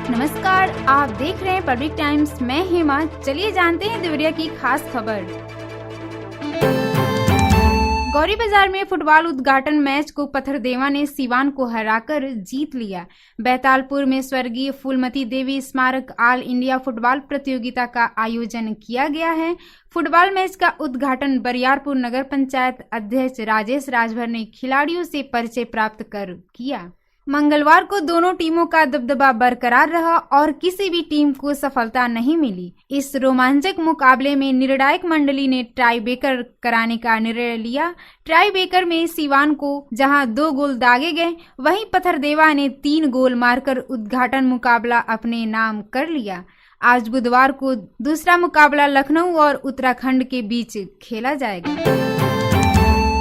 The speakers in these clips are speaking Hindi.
नमस्कार, आप देख रहे हैं पब्लिक टाइम्स। मैं हेमा। चलिए जानते हैं देवरिया की खास खबर। गौरी बाजार में फुटबॉल उद्घाटन मैच को पत्थरदेवा ने सिवान को हराकर जीत लिया। बैतालपुर में स्वर्गीय फूलमती देवी स्मारक ऑल इंडिया फुटबॉल प्रतियोगिता का आयोजन किया गया है। फुटबॉल मैच का उद्घाटन बरियारपुर नगर पंचायत अध्यक्ष राजेश राजभर ने खिलाड़ियों से परिचय प्राप्त कर किया। मंगलवार को दोनों टीमों का दबदबा बरकरार रहा और किसी भी टीम को सफलता नहीं मिली। इस रोमांचक मुकाबले में निर्णायक मंडली ने टाई ब्रेकर कराने का निर्णय लिया। टाई ब्रेकर में सिवान को जहां 2 गोल दागे गए, वहीं पत्थरदेवा ने 3 गोल मारकर उद्घाटन मुकाबला अपने नाम कर लिया। आज बुधवार को दूसरा मुकाबला लखनऊ और उत्तराखंड के बीच खेला जाएगा।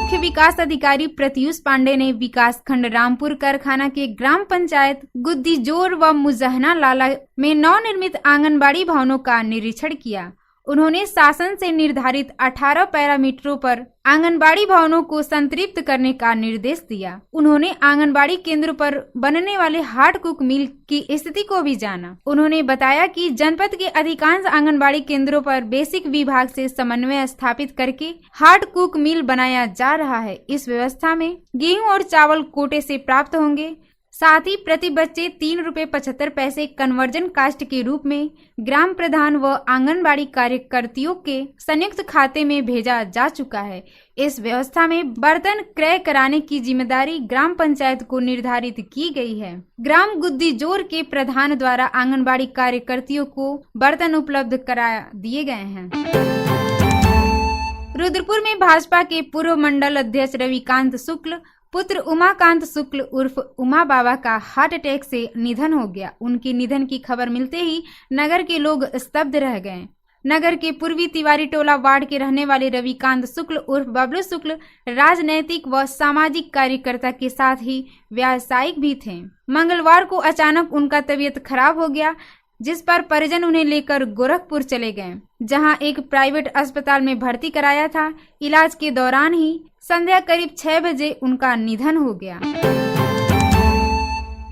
मुख्य विकास अधिकारी प्रत्युष पांडे ने विकास खंड रामपुर कारखाना के ग्राम पंचायत गुद्दीजोर व मुजहना लाला में नवनिर्मित आंगनबाड़ी भवनों का निरीक्षण किया। उन्होंने शासन से निर्धारित 18 पैरामीटरों पर आंगनबाड़ी भवनों को संतृप्त करने का निर्देश दिया। उन्होंने आंगनबाड़ी केंद्र पर बनने वाले हार्ड कुक मिल की स्थिति को भी जाना। उन्होंने बताया कि जनपद के अधिकांश आंगनबाड़ी केंद्रों पर बेसिक विभाग से समन्वय स्थापित करके हार्ड कुक मिल बनाया जा रहा है। इस व्यवस्था में गेहूं और चावल कोटे से प्राप्त होंगे। साथ ही प्रति बच्चे 3 रुपये 75 पैसे कन्वर्जन कास्ट के रूप में ग्राम प्रधान व आंगनबाड़ी कार्यकर्तियों के संयुक्त खाते में भेजा जा चुका है। इस व्यवस्था में बर्तन क्रय कराने की जिम्मेदारी ग्राम पंचायत को निर्धारित की गई है। ग्राम गुद्दीजोर के प्रधान द्वारा आंगनबाड़ी कार्यकर्तियों को बर्तन उपलब्ध करा दिए गए हैं। रुद्रपुर में भाजपा के पूर्व मंडल अध्यक्ष रविकांत शुक्ल पुत्र उमाकांत शुक्ल उर्फ उमा बाबा का हार्ट अटैक से निधन हो गया। उनके निधन की खबर मिलते ही नगर के लोग स्तब्ध रह गए। नगर के पूर्वी तिवारी टोला वार्ड के रहने वाले रविकांत शुक्ल उर्फ बबलू शुक्ल राजनैतिक व सामाजिक कार्यकर्ता के साथ ही व्यावसायिक भी थे। मंगलवार को अचानक उनका तबीयत खराब हो गया, जिस पर परिजन उन्हें लेकर गोरखपुर चले गए, जहां एक प्राइवेट अस्पताल में भर्ती कराया था। इलाज के दौरान ही संध्या करीब 6 बजे उनका निधन हो गया।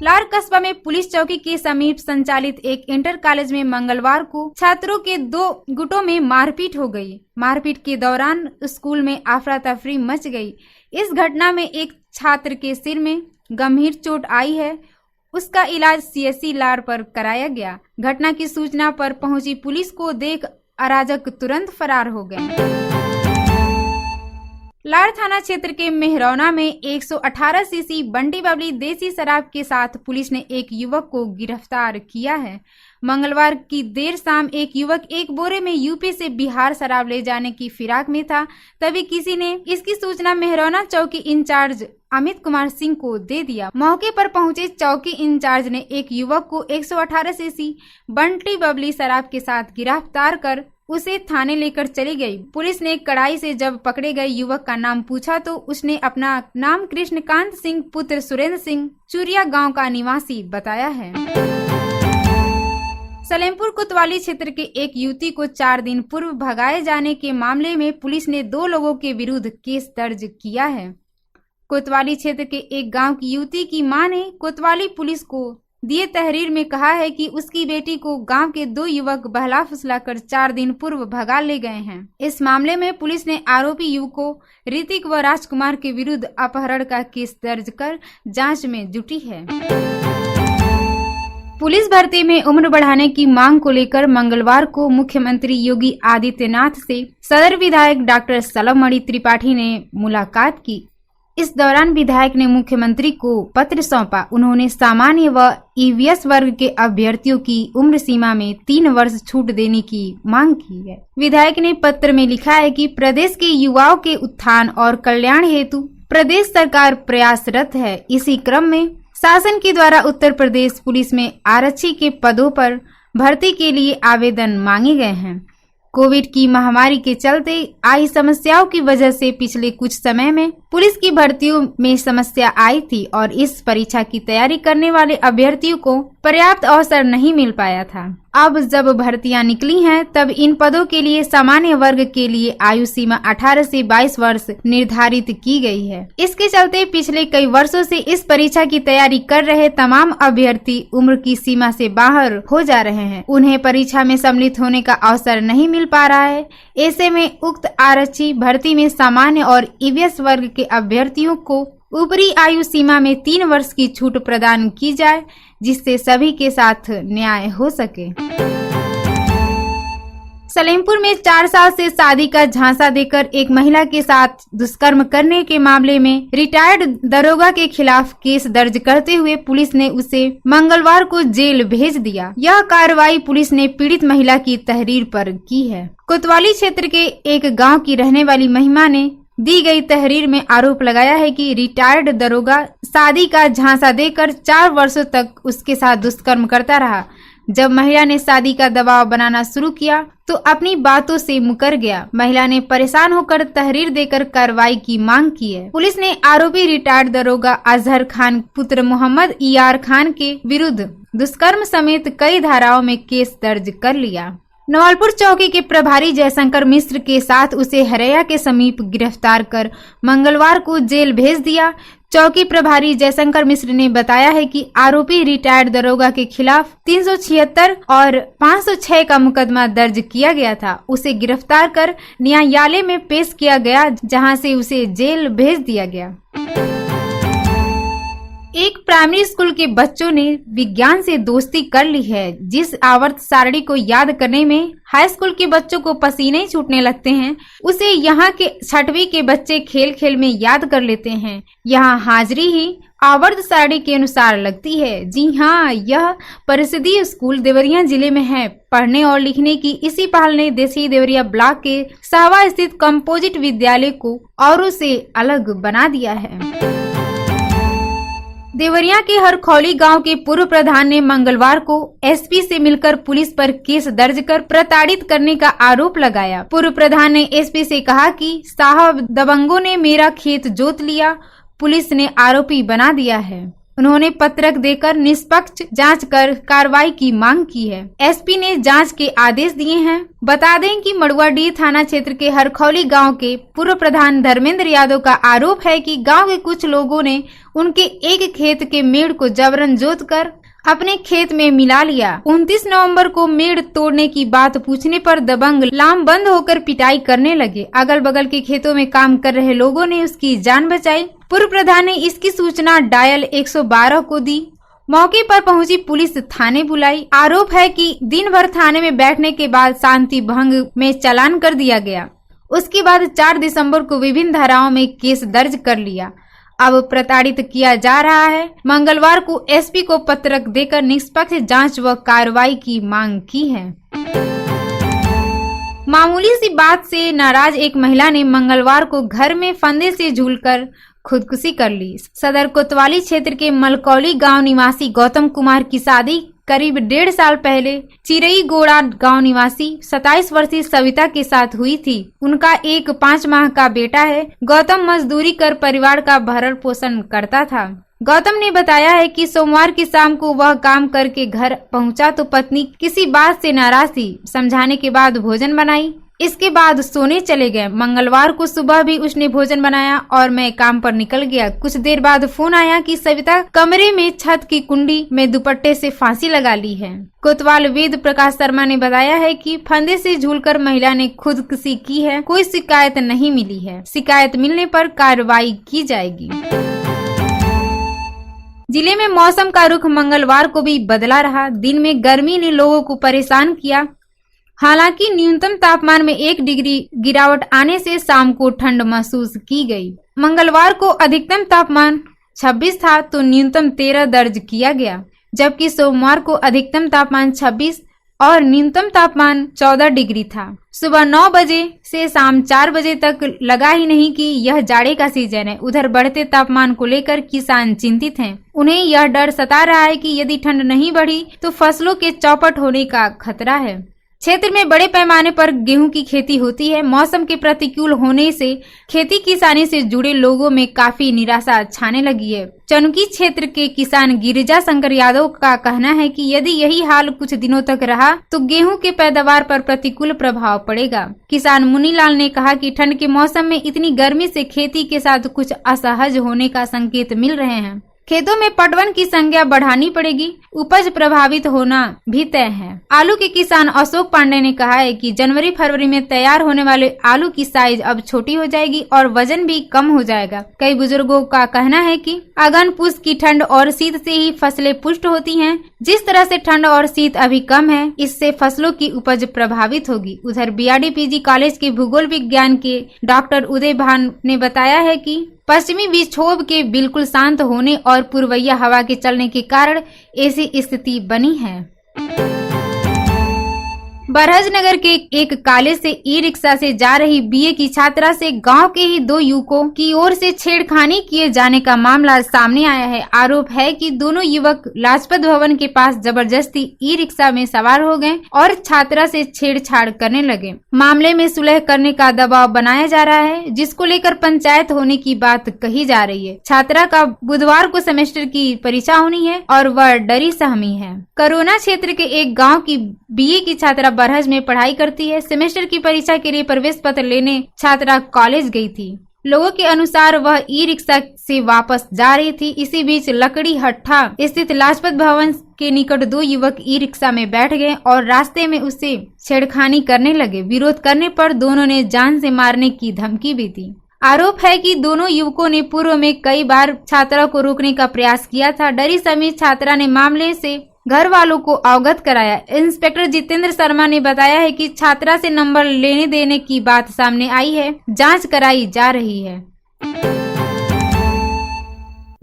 लार कस्बा में पुलिस चौकी के समीप संचालित एक इंटर कॉलेज में मंगलवार को छात्रों के 2 गुटों में मारपीट हो गई। मारपीट के दौरान स्कूल में अफरा तफरी मच गई। इस घटना में एक छात्र के सिर में गंभीर चोट आई है। उसका इलाज सीएससी लार पर कराया गया। घटना की सूचना पर पहुंची पुलिस को देख अराजक तुरंत फरार हो गए। लार थाना क्षेत्र के मेहरौना में 118 सीसी बंटी बबली देसी शराब के साथ पुलिस ने एक युवक को गिरफ्तार किया है। मंगलवार की देर शाम एक युवक एक बोरे में यूपी से बिहार शराब ले जाने की फिराक में था। तभी किसी ने इसकी सूचना मेहरौना चौकी इंचार्ज अमित कुमार सिंह को दे दिया। मौके पर पहुंचे चौकी इंचार्ज ने एक युवक को 118 सीसी बंटी बबली शराब के साथ गिरफ्तार कर उसे थाने लेकर चली गई। पुलिस ने कड़ाई से जब पकड़े गए युवक का नाम पूछा तो उसने अपना नाम कृष्णकांत सिंह पुत्र सुरेंद्र सिंह चुरिया गांव का निवासी बताया है। सलेमपुर कोतवाली क्षेत्र के एक युवती को 4 दिन पूर्व भगाए जाने के मामले में पुलिस ने 2 लोगों के विरुद्ध केस दर्ज किया है। कोतवाली क्षेत्र के एक गांव की युवती की मां ने कोतवाली पुलिस को दिए तहरीर में कहा है कि उसकी बेटी को गांव के 2 युवक बहला फुसलाकर 4 दिन पूर्व भगा ले गए हैं। इस मामले में पुलिस ने आरोपी युवकों ऋतिक व राजकुमार के विरुद्ध अपहरण का केस दर्ज कर जांच में जुटी है। पुलिस भर्ती में उम्र बढ़ाने की मांग को लेकर मंगलवार को मुख्यमंत्री योगी आदित्यनाथ से सदर विधायक डॉक्टर सलमणि त्रिपाठी ने मुलाकात की। इस दौरान विधायक ने मुख्यमंत्री को पत्र सौंपा। उन्होंने सामान्य व ईवीएस वर्ग के अभ्यर्थियों की उम्र सीमा में 3 वर्ष छूट देने की मांग की है। विधायक ने पत्र में लिखा है कि प्रदेश के युवाओं के उत्थान और कल्याण हेतु प्रदेश सरकार प्रयासरत है। इसी क्रम में शासन के द्वारा उत्तर प्रदेश पुलिस में आरक्षी के पदों पर भर्ती के लिए आवेदन मांगे गए हैं। कोविड की महामारी के चलते आई समस्याओं की वजह से पिछले कुछ समय में पुलिस की भर्तियों में समस्या आई थी और इस परीक्षा की तैयारी करने वाले अभ्यर्थियों को पर्याप्त अवसर नहीं मिल पाया था। अब जब भर्तियां निकली हैं, तब इन पदों के लिए सामान्य वर्ग के लिए आयु सीमा 18 से 22 वर्ष निर्धारित की गई है। इसके चलते पिछले कई वर्षों से इस परीक्षा की तैयारी कर रहे तमाम अभ्यर्थी उम्र की सीमा से बाहर हो जा रहे हैं। उन्हें परीक्षा में सम्मिलित होने का अवसर नहीं मिल पा रहा है। ऐसे में उक्त आरक्षी भर्ती में सामान्य और ईवीएस वर्ग के अभ्यर्थियों को ऊपरी आयु सीमा में 3 वर्ष की छूट प्रदान की जाए, जिससे सभी के साथ न्याय हो सके। सलेमपुर में 4 साल से शादी का झांसा देकर एक महिला के साथ दुष्कर्म करने के मामले में रिटायर्ड दरोगा के खिलाफ केस दर्ज करते हुए पुलिस ने उसे मंगलवार को जेल भेज दिया। यह कार्रवाई पुलिस ने पीड़ित महिला की तहरीर पर की है। कोतवाली क्षेत्र के एक गांव की रहने वाली महिला ने दी गई तहरीर में आरोप लगाया है कि रिटायर्ड दरोगा शादी का झांसा देकर 4 वर्षों तक उसके साथ दुष्कर्म करता रहा। जब महिला ने शादी का दबाव बनाना शुरू किया तो अपनी बातों से मुकर गया। महिला ने परेशान होकर तहरीर देकर कार्रवाई की मांग की है। पुलिस ने आरोपी रिटायर्ड दरोगा अजहर खान पुत्र मोहम्मद इयार खान के विरुद्ध दुष्कर्म समेत कई धाराओं में केस दर्ज कर लिया। नवलपुर चौकी के प्रभारी जयशंकर मिश्र के साथ उसे हरैया के समीप गिरफ्तार कर मंगलवार को जेल भेज दिया। चौकी प्रभारी जयशंकर मिश्र ने बताया है कि आरोपी रिटायर्ड दरोगा के खिलाफ 376 और 506 का मुकदमा दर्ज किया गया था। उसे गिरफ्तार कर न्यायालय में पेश किया गया, जहां से उसे जेल भेज दिया गया। एक प्राइमरी स्कूल के बच्चों ने विज्ञान से दोस्ती कर ली है। जिस आवर्त सारणी को याद करने में हाई स्कूल के बच्चों को पसीने ही छूटने लगते हैं, उसे यहाँ के 6वीं के बच्चे खेल खेल में याद कर लेते हैं। यहाँ हाजिरी ही आवर्त सारणी के अनुसार लगती है। जी हाँ, यह परिषदीय स्कूल देवरिया जिले में है। पढ़ने और लिखने की इसी पहल ने देसी देवरिया ब्लॉक के सहवा स्थित कंपोजिट विद्यालय को औरों से अलग बना दिया है। देवरिया के हरखौली गांव के पूर्व प्रधान ने मंगलवार को एसपी से मिलकर पुलिस पर केस दर्ज कर प्रताड़ित करने का आरोप लगाया। पूर्व प्रधान ने एसपी से कहा कि साहब दबंगों ने मेरा खेत जोत लिया, पुलिस ने आरोपी बना दिया है। उन्होंने पत्रक देकर निष्पक्ष जांच कर कार्रवाई की मांग की है। एसपी ने जांच के आदेश दिए हैं। बता दें कि मड़ुआडीह थाना क्षेत्र के हरखौली गांव के पूर्व प्रधान धर्मेंद्र यादव का आरोप है कि गांव के कुछ लोगों ने उनके एक खेत के मेड़ को जबरन जोतकर अपने खेत में मिला लिया। 29 नवंबर को मेड़ तोड़ने की बात पूछने पर दबंग लामबंद होकर पिटाई करने लगे। अगल बगल के खेतों में काम कर रहे लोगों ने उसकी जान बचाई। पूर्व प्रधान ने इसकी सूचना डायल 112 को दी। मौके पर पहुंची पुलिस थाने बुलाई। आरोप है कि दिन भर थाने में बैठने के बाद शांति भंग में चालान कर दिया गया। उसके बाद 4 दिसंबर को विभिन्न धाराओं में केस दर्ज कर लिया। अब प्रताड़ित किया जा रहा है। मंगलवार को एसपी को पत्रक देकर निष्पक्ष जांच व कार्रवाई की मांग की है। मामूली सी बात से नाराज एक महिला ने मंगलवार को घर में फंदे से झूलकर खुदकुशी कर ली। सदर कोतवाली क्षेत्र के मलकौली गांव निवासी गौतम कुमार की शादी करीब 1.5 साल पहले चिरई गोड़ा गांव निवासी 27 वर्षीय सविता के साथ हुई थी। उनका एक 5 माह का बेटा है। गौतम मजदूरी कर परिवार का भरण पोषण करता था। गौतम ने बताया है कि सोमवार की शाम को वह काम करके घर पहुंचा तो पत्नी किसी बात से नाराज थी। समझाने के बाद भोजन बनाई, इसके बाद सोने चले गए। मंगलवार को सुबह भी उसने भोजन बनाया और मैं काम पर निकल गया। कुछ देर बाद फोन आया कि सविता कमरे में छत की कुंडी में दुपट्टे से फांसी लगा ली है। कोतवाल वेद प्रकाश शर्मा ने बताया है कि फंदे से झूलकर महिला ने खुदकुशी की है। कोई शिकायत नहीं मिली है। शिकायत मिलने पर कार्रवाई की जाएगी। जिले में मौसम का रुख मंगलवार को भी बदला रहा। दिन में गर्मी ने लोगों को परेशान किया। हालांकि न्यूनतम तापमान में 1 डिग्री गिरावट आने से शाम को ठंड महसूस की गई। मंगलवार को अधिकतम तापमान 26 था तो न्यूनतम 13 दर्ज किया गया, जबकि सोमवार को अधिकतम तापमान 26 और न्यूनतम तापमान 14 डिग्री था। सुबह 9 बजे से शाम 4 बजे तक लगा ही नहीं कि यह जाड़े का सीजन है। उधर बढ़ते तापमान को लेकर किसान चिंतित हैं। उन्हें यह डर सता रहा है कि यदि ठंड नहीं बढ़ी तो फसलों के चौपट होने का खतरा है। क्षेत्र में बड़े पैमाने पर गेहूं की खेती होती है। मौसम के प्रतिकूल होने से खेती किसानी से जुड़े लोगों में काफी निराशा छाने लगी है। चनुकी क्षेत्र के किसान गिरिजा शंकर यादव का कहना है कि यदि यही हाल कुछ दिनों तक रहा तो गेहूं के पैदावार पर प्रतिकूल प्रभाव पड़ेगा। किसान मुनीलाल ने कहा कि ठंड के मौसम में इतनी गर्मी से खेती के साथ कुछ असहज होने का संकेत मिल रहे हैं। खेतों में पटवन की संख्या बढ़ानी पड़ेगी, उपज प्रभावित होना भी तय है। आलू के किसान अशोक पांडे ने कहा है कि जनवरी फरवरी में तैयार होने वाले आलू की साइज अब छोटी हो जाएगी और वजन भी कम हो जाएगा। कई बुजुर्गों का कहना है कि अगन पुष की ठंड और शीत से ही फसलें पुष्ट होती हैं। जिस तरह से ठंड और शीत अभी कम है, इससे फसलों की उपज प्रभावित होगी। उधर बीआरडी पीजी कॉलेज के भूगोल विज्ञान के डॉक्टर उदय भान ने बताया है कि पश्चिमी विक्षोभ के बिल्कुल शांत होने और पूर्वइया हवा के चलने के कारण ऐसी स्थिति बनी है। बरहज नगर के एक कॉलेज से ई रिक्शा से जा रही बीए की छात्रा से गांव के ही 2 युवकों की ओर से छेड़खानी किए जाने का मामला सामने आया है। आरोप है कि दोनों युवक लाजपत भवन के पास जबरदस्ती ई रिक्शा में सवार हो गए और छात्रा से छेड़छाड़ करने लगे। मामले में सुलह करने का दबाव बनाया जा रहा है, जिसको लेकर पंचायत होने की बात कही जा रही है। छात्रा का बुधवार को सेमेस्टर की परीक्षा होनी है और वह डरी सहमी है। करोना क्षेत्र के एक गाँव की बीए की छात्रा बरहज में पढ़ाई करती है। सेमेस्टर की परीक्षा के लिए प्रवेश पत्र लेने छात्रा कॉलेज गई थी। लोगों के अनुसार वह ई रिक्शा से वापस जा रही थी। इसी बीच लकड़ी हट्टा स्थित लाजपत भवन के निकट 2 युवक ई रिक्शा में बैठ गए और रास्ते में उससे छेड़खानी करने लगे। विरोध करने पर दोनों ने जान से मारने की धमकी भी दी। आरोप है कि दोनों युवकों ने पूर्व में कई बार छात्रा को रोकने का प्रयास किया था। डरी सहमी छात्रा ने मामले से घर वालों को अवगत कराया। इंस्पेक्टर जितेंद्र शर्मा ने बताया है कि छात्रा से नंबर लेने देने की बात सामने आई है, जांच कराई जा रही है।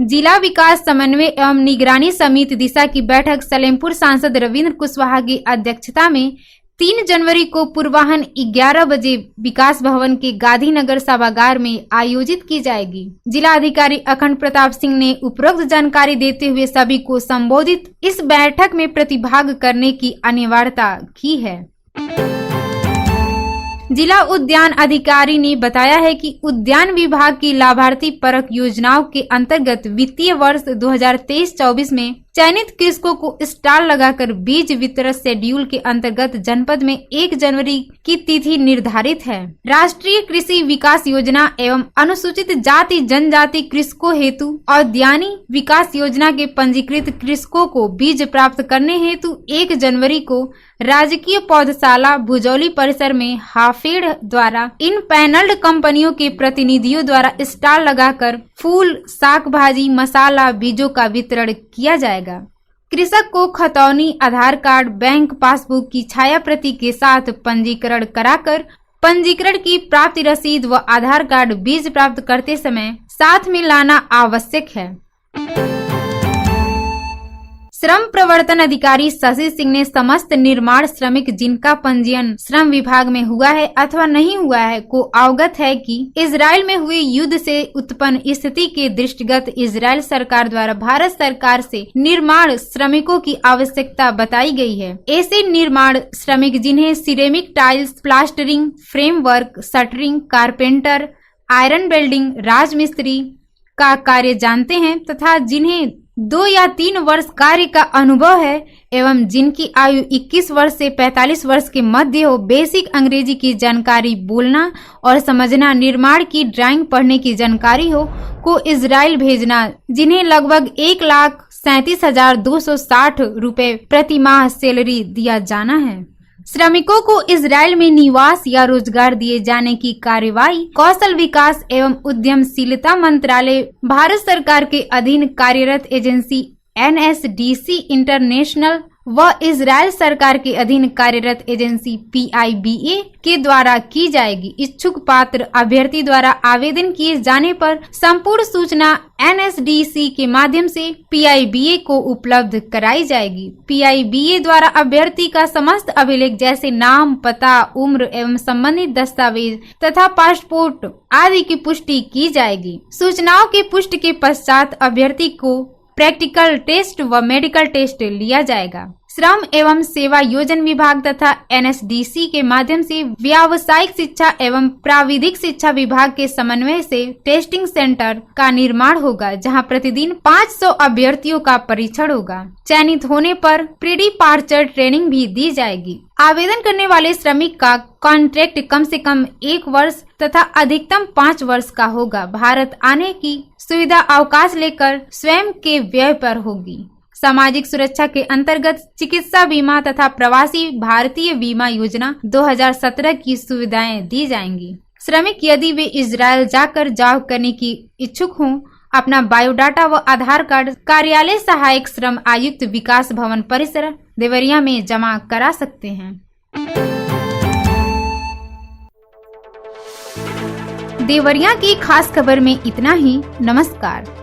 जिला विकास समन्वय एवं निगरानी समिति दिशा की बैठक सलेमपुर सांसद रविंद्र कुशवाहा की अध्यक्षता में 3 जनवरी को पूर्वाह्न 11 बजे विकास भवन के गांधीनगर सभागार में आयोजित की जाएगी। जिला अधिकारी अखंड प्रताप सिंह ने उपरोक्त जानकारी देते हुए सभी को संबोधित इस बैठक में प्रतिभाग करने की अनिवार्यता की है। जिला उद्यान अधिकारी ने बताया है कि उद्यान विभाग की लाभार्थी परख योजनाओं के अंतर्गत वित्तीय वर्ष 2023-24 में चयनित कृषकों को स्टॉल लगाकर बीज वितरण शेड्यूल के अंतर्गत जनपद में 1 जनवरी की तिथि निर्धारित है। राष्ट्रीय कृषि विकास योजना एवं अनुसूचित जाति जनजाति कृषकों हेतु उद्यानी विकास योजना के पंजीकृत कृषकों को बीज प्राप्त करने हेतु 1 जनवरी को राजकीय पौधशाला भुजौली परिसर में हाफेड द्वारा इन पैनल्ड कंपनियों के प्रतिनिधियों द्वारा स्टॉल लगाकर फूल, शाक भाजी, मसाला बीजों का वितरण किया जाएगा। कृषक को खतौनी, आधार कार्ड, बैंक पासबुक की छाया प्रति के साथ पंजीकरण कराकर पंजीकरण की प्राप्ति रसीद व आधार कार्ड बीज प्राप्त करते समय साथ में लाना आवश्यक है। श्रम प्रवर्तन अधिकारी शशि सिंह ने समस्त निर्माण श्रमिक जिनका पंजीयन श्रम विभाग में हुआ है अथवा नहीं हुआ है को अवगत है कि इजराइल में हुए युद्ध से उत्पन्न स्थिति के दृष्टिगत इजराइल सरकार द्वारा भारत सरकार से निर्माण श्रमिकों की आवश्यकता बताई गई है। ऐसे निर्माण श्रमिक जिन्हें ceramic tiles, plastering, framework, shuttering, carpenter, iron welding, राजमिस्त्री का कार्य जानते हैं तथा जिन्हें 2 या 3 वर्ष कार्य का अनुभव है एवं जिनकी आयु 21 वर्ष से 45 वर्ष के मध्य हो, बेसिक अंग्रेजी की जानकारी, बोलना और समझना, निर्माण की ड्राइंग पढ़ने की जानकारी हो को इजराइल भेजना, जिन्हें लगभग 1,37,260 रुपए प्रति माह सैलरी दिया जाना है। श्रमिकों को इजराइल में निवास या रोजगार दिए जाने की कार्यवाही कौशल विकास एवं उद्यमशीलता मंत्रालय, भारत सरकार के अधीन कार्यरत एजेंसी NSDC इंटरनेशनल व इजराइल सरकार के अधीन कार्यरत एजेंसी PIBA के द्वारा की जाएगी। इच्छुक पात्र अभ्यर्थी द्वारा आवेदन किए जाने पर संपूर्ण सूचना NSDC के माध्यम से PIBA को उपलब्ध कराई जाएगी। PIBA द्वारा अभ्यर्थी का समस्त अभिलेख जैसे नाम, पता, उम्र एवं संबंधित दस्तावेज तथा पासपोर्ट आदि की पुष्टि की जाएगी। सूचनाओं की पुष्टि के पश्चात अभ्यर्थी को प्रैक्टिकल टेस्ट व मेडिकल टेस्ट लिया जाएगा। श्रम एवं सेवा योजन विभाग तथा NSDC के माध्यम से व्यावसायिक शिक्षा एवं प्राविधिक शिक्षा विभाग के समन्वय से टेस्टिंग सेंटर का निर्माण होगा, जहां प्रतिदिन 500 अभ्यर्थियों का परीक्षण होगा। चयनित होने पर प्री डिपार्चर ट्रेनिंग भी दी जाएगी। आवेदन करने वाले श्रमिक का कॉन्ट्रैक्ट कम से कम 1 वर्ष तथा अधिकतम 5 वर्ष का होगा। भारत आने की सुविधा अवकाश लेकर स्वयं के व्यय पर होगी। सामाजिक सुरक्षा के अंतर्गत चिकित्सा बीमा तथा प्रवासी भारतीय बीमा योजना 2017 की सुविधाएं दी जाएंगी। श्रमिक यदि वे इजरायल जाकर जॉब करने की इच्छुक हों, अपना बायोडाटा व आधार कार्ड कार्यालय सहायक श्रम आयुक्त विकास भवन परिसर देवरिया में जमा करा सकते हैं। देवरिया की खास खबर में इतना ही। नमस्कार।